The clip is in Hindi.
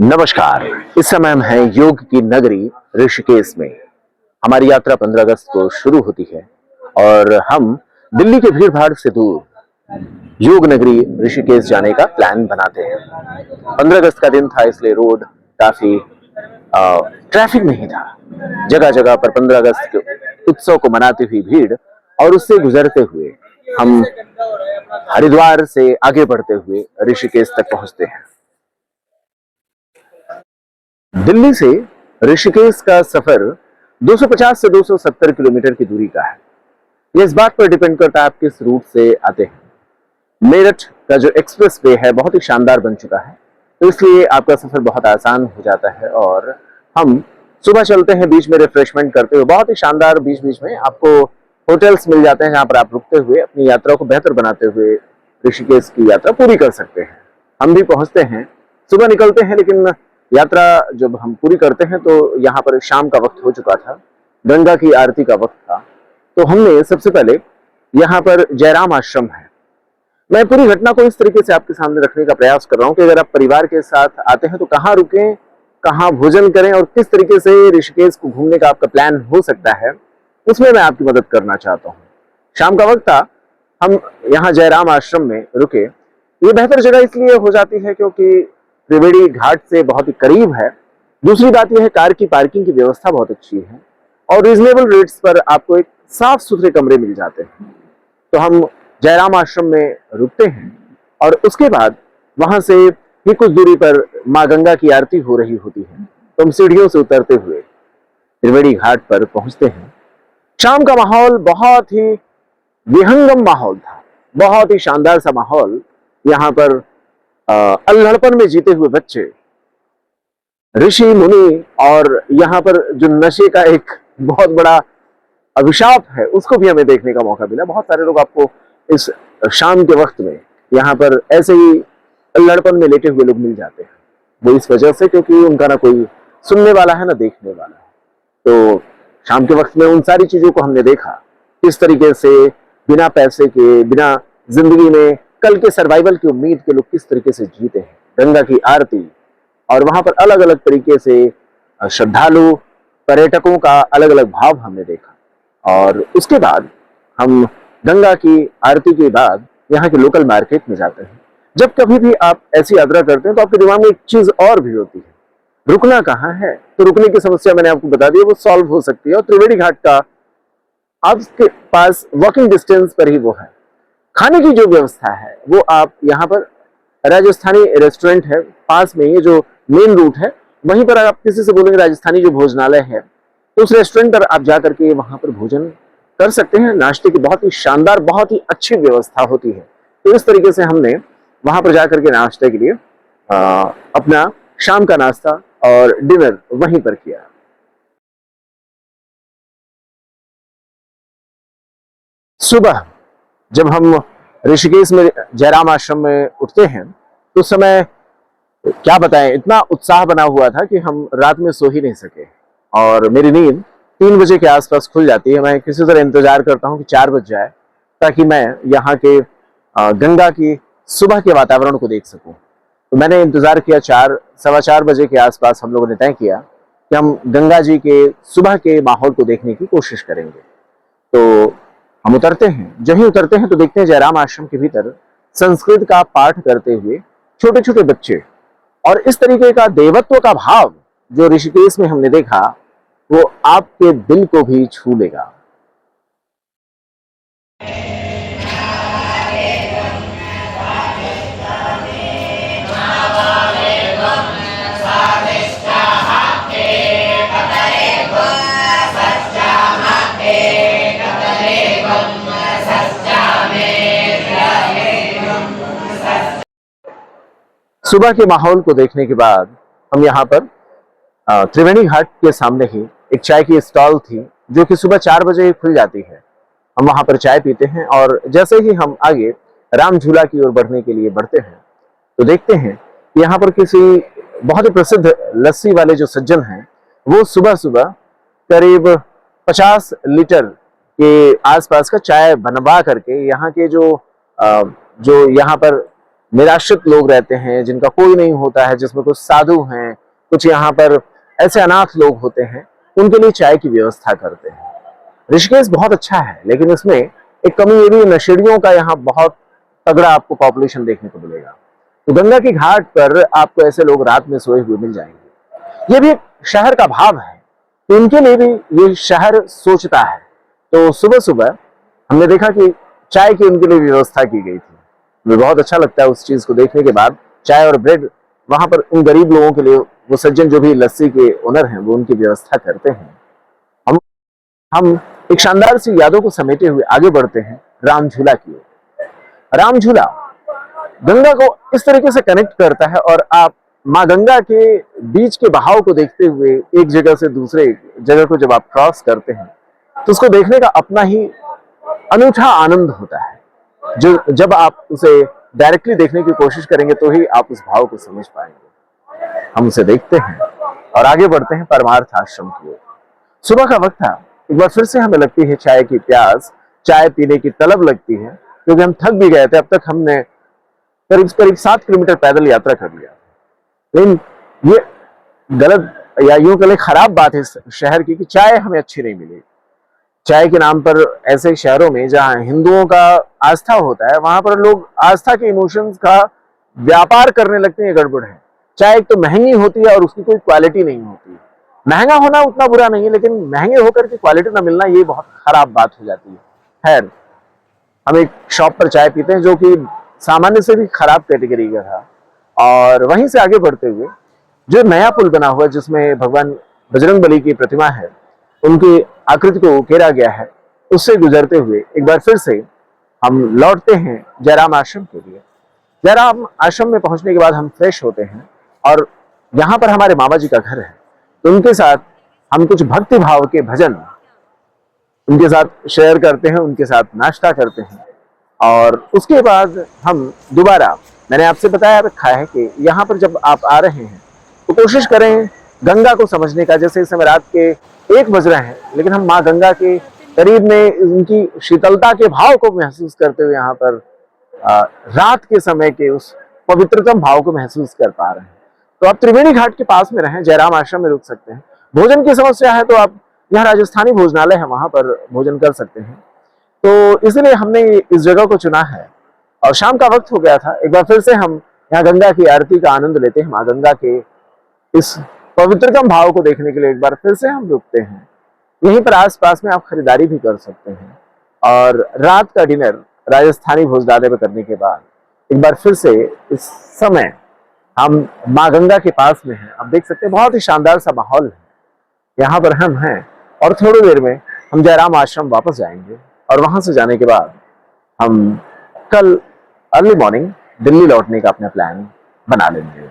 नमस्कार। इस समय हम हैं योग की नगरी ऋषिकेश में। हमारी यात्रा 15 अगस्त को शुरू होती है और हम दिल्ली के भीड़ भाड़ से दूर योग नगरी ऋषिकेश जाने का प्लान बनाते हैं। 15 अगस्त का दिन था, इसलिए रोड काफी ट्रैफिक नहीं था। जगह जगह पर 15 अगस्त के उत्सव को मनाती हुई भीड़ और उससे गुजरते हुए हम हरिद्वार से आगे बढ़ते हुए ऋषिकेश तक पहुंचते हैं। दिल्ली से ऋषिकेश का सफर 250 से 270 किलोमीटर की दूरी का है। यह इस बात पर डिपेंड करता है आप किस रूट से आते हैं। मेरठ का जो एक्सप्रेस वे है बहुत ही शानदार बन चुका है, तो इसलिए आपका सफर बहुत आसान हो जाता है। और हम सुबह चलते हैं, बीच में रिफ्रेशमेंट करते हुए बहुत ही शानदार बीच बीच में आपको होटल्स मिल जाते हैं जहां पर आप रुकते हुए अपनी यात्रा को बेहतर बनाते हुए ऋषिकेश की यात्रा पूरी कर सकते हैं। हम भी पहुंचते हैं, सुबह निकलते हैं, लेकिन यात्रा जब हम पूरी करते हैं तो यहाँ पर शाम का वक्त हो चुका था, गंगा की आरती का वक्त था। तो हमने सबसे पहले यहाँ पर जयराम आश्रम है। मैं पूरी घटना को इस तरीके से आपके सामने रखने का प्रयास कर रहा हूँ कि अगर आप परिवार के साथ आते हैं तो कहाँ रुकें, कहाँ भोजन करें और किस तरीके से ऋषिकेश को घूमने का आपका प्लान हो सकता है, उसमें मैं आपकी मदद करना चाहता हूँ। शाम का वक्त था, हम यहाँ जयराम आश्रम में रुके। ये बेहतर जगह इसलिए हो जाती है क्योंकि त्रिवेणी घाट से बहुत ही करीब है। दूसरी बात यह है, कार की पार्किंग की व्यवस्था बहुत अच्छी है और रीजनेबल रेट्स पर आपको एक साफ सुथरे कमरे मिल जाते हैं। तो हम जयराम आश्रम में रुकते हैं और उसके बाद वहां से ही कुछ दूरी पर माँ गंगा की आरती हो रही होती है। तो हम सीढ़ियों से उतरते हुए त्रिवेणी घाट पर पहुंचते हैं। शाम का माहौल बहुत ही विहंगम माहौल था, बहुत ही शानदार सा माहौल। यहाँ पर अल्हड़पन में जीते हुए बच्चे, ऋषि मुनि और यहाँ पर जो नशे का एक बहुत बड़ा अभिशाप है उसको भी हमें देखने का मौका मिला। बहुत सारे लोग आपको इस शाम के वक्त में यहाँ पर ऐसे ही अल्हड़पन में लेटे हुए लोग मिल जाते हैं। वो इस वजह से क्योंकि उनका ना कोई सुनने वाला है ना देखने वाला है। तो शाम के वक्त में उन सारी चीजों को हमने देखा, किस तरीके से बिना पैसे के, बिना जिंदगी में कल के सर्वाइवल की उम्मीद के लोग किस तरीके से जीते हैं। गंगा की आरती और वहां पर अलग अलग तरीके से श्रद्धालु पर्यटकों का अलग अलग भाव हमने देखा। और उसके बाद हम गंगा की आरती के बाद यहाँ के लोकल मार्केट में जाते हैं। जब कभी भी आप ऐसी यात्रा करते हैं तो आपके दिमाग में एक चीज और भी होती है, रुकना कहाँ है। तो रुकने की समस्या मैंने आपको बता दी, वो सॉल्व हो सकती है और त्रिवेणी घाट का आपके पास वॉकिंग डिस्टेंस पर ही वो है। खाने की जो व्यवस्था है वो आप यहाँ पर राजस्थानी रेस्टोरेंट है पास में, ये जो मेन रूट है वहीं पर आप किसी से बोलेंगे राजस्थानी जो भोजनालय है तो उस रेस्टोरेंट पर आप जाकर के वहां पर भोजन कर सकते हैं। नाश्ते की बहुत ही शानदार, बहुत ही अच्छी व्यवस्था होती है। तो इस तरीके से हमने वहां पर जाकर के नाश्ते के लिए अपना शाम का नाश्ता और डिनर वहीं पर किया। सुबह जब हम ऋषिकेश में जयराम आश्रम में उठते हैं तो उस समय क्या बताएं, इतना उत्साह बना हुआ था कि हम रात में सो ही नहीं सके और मेरी नींद 3 बजे के आसपास खुल जाती है। मैं किसी तरह इंतजार करता हूं कि 4 बज जाए ताकि मैं यहाँ के गंगा की सुबह के वातावरण को देख सकूं। तो मैंने इंतजार किया। 4, सवा 4 बजे के आसपास हम लोगों ने तय किया कि हम गंगा जी के सुबह के माहौल को देखने की कोशिश करेंगे। तो हम उतरते हैं। जब ही उतरते हैं तो देखते हैं जयराम आश्रम के भीतर संस्कृत का पाठ करते हुए छोटे छोटे बच्चे। और इस तरीके का देवत्व का भाव जो ऋषिकेश में हमने देखा वो आपके दिल को भी छू लेगा। सुबह के माहौल को देखने के बाद हम यहाँ पर त्रिवेणी घाट के सामने ही एक चाय की स्टॉल थी जो कि सुबह 4 बजे ही खुल जाती है। हम वहां पर चाय पीते हैं और जैसे ही हम आगे राम झूला की ओर बढ़ने के लिए बढ़ते हैं तो देखते हैं कि यहाँ पर किसी बहुत ही प्रसिद्ध लस्सी वाले जो सज्जन हैं वो सुबह सुबह करीब 50 लीटर के आसपास का चाय बनवा करके यहाँ के जो यहाँ पर निराश्रित लोग रहते हैं, जिनका कोई नहीं होता है, जिसमें कुछ साधु हैं, कुछ यहाँ पर ऐसे अनाथ लोग होते हैं, उनके लिए चाय की व्यवस्था करते हैं। ऋषिकेश बहुत अच्छा है, लेकिन इसमें एक कमी ये भी है, नशेड़ियों का यहाँ बहुत तगड़ा आपको पॉपुलेशन देखने को मिलेगा। तो गंगा की घाट पर आपको ऐसे लोग रात में सोए हुए मिल जाएंगे। ये भी एक शहर का भाव है, तो इनके लिए भी ये शहर सोचता है। तो सुबह सुबह हमने देखा कि चाय की उनके लिए व्यवस्था की गई थी। मुझे बहुत अच्छा लगता है उस चीज को देखने के बाद। चाय और ब्रेड वहां पर उन गरीब लोगों के लिए, वो सज्जन जो भी लस्सी के ओनर हैं, वो उनकी व्यवस्था करते हैं। हम एक शानदार सी यादों को समेटे हुए आगे बढ़ते हैं राम झूला की ओर। राम झूला गंगा को इस तरीके से कनेक्ट करता है, और आप माँ गंगा के बीच के बहाव को देखते हुए एक जगह से दूसरे जगह को जब आप क्रॉस करते हैं, तो उसको देखने का अपना ही अनूठा आनंद होता है। जो जब आप उसे डायरेक्टली देखने की कोशिश करेंगे तो ही आप उस भाव को समझ पाएंगे। हम उसे देखते हैं और आगे बढ़ते हैं परमार्थ आश्रम की ओर। सुबह का वक्त था, एक बार फिर से हमें लगती है चाय की प्यास, चाय पीने की तलब लगती है, क्योंकि हम थक भी गए थे। अब तक हमने करीब करीब 7 किलोमीटर पैदल यात्रा कर लिया। लेकिन ये गलत या यूं कहें खराब बात है इस शहर की कि चाय हमें अच्छी नहीं मिली। चाय के नाम पर ऐसे शहरों में जहां हिंदुओं का आस्था होता है, वहां पर लोग आस्था के इमोशंस का व्यापार करने लगते हैं। गड़बड़ है। चाय एक तो महंगी होती है और उसकी कोई क्वालिटी नहीं होती। महंगा होना उतना बुरा नहीं है, लेकिन महंगे होकर के क्वालिटी ना मिलना ये बहुत खराब बात हो जाती है। खैर, हम एक शॉप पर चाय पीते हैं जो कि सामान्य से भी खराब कैटेगरी का था, और वहीं से आगे बढ़ते हुए जो नया पुल बना हुआ है, जिसमें भगवान बजरंगबली की प्रतिमा है, उनकी आकृति को उकेरा गया है, उससे गुजरते हुए एक बार फिर से हम लौटते हैं जयराम आश्रम के लिए। जयराम आश्रम में पहुंचने के बाद हम फ्रेश होते हैं, और यहाँ पर हमारे मामा जी का घर है, तो उनके साथ हम कुछ भक्ति भाव के भजन उनके साथ शेयर करते हैं, उनके साथ नाश्ता करते हैं, और उसके बाद हम दोबारा, मैंने आपसे बताया रखा है कि यहाँ पर जब आप आ रहे हैं तो कोशिश करें गंगा को समझने का। जैसे इस समय रात के 1 बज रहे हैं, लेकिन हम माँ गंगा के करीब में उनकी शीतलता के भाव को महसूस करते हुए यहाँ पर रात के समय के उस पवित्रतम भाव को महसूस कर पा रहे हैं। तो आप त्रिवेणी घाट के पास में रहें, जयराम आश्रम में रुक सकते हैं। भोजन की समस्या है तो आप यहाँ राजस्थानी भोजनालय है, वहां पर भोजन कर सकते हैं। तो इसलिए हमने इस जगह को चुना है। और शाम का वक्त हो गया था, एक बार फिर से हम यहाँ गंगा की आरती का आनंद लेते हैं। माँ गंगा के इस पवित्रतम भाव को देखने के लिए एक बार फिर से हम रुकते हैं। यहीं पर आसपास में आप खरीदारी भी कर सकते हैं, और रात का डिनर राजस्थानी भोजनालय में करने के बाद एक बार फिर से इस समय हम माँ गंगा के पास में हैं। आप देख सकते हैं बहुत ही शानदार सा माहौल है यहाँ पर हम हैं, और थोड़ी देर में हम जयराम आश्रम वापस जाएंगे, और वहां से जाने के बाद हम कल अर्ली मॉर्निंग दिल्ली लौटने का अपना प्लान बना लेंगे।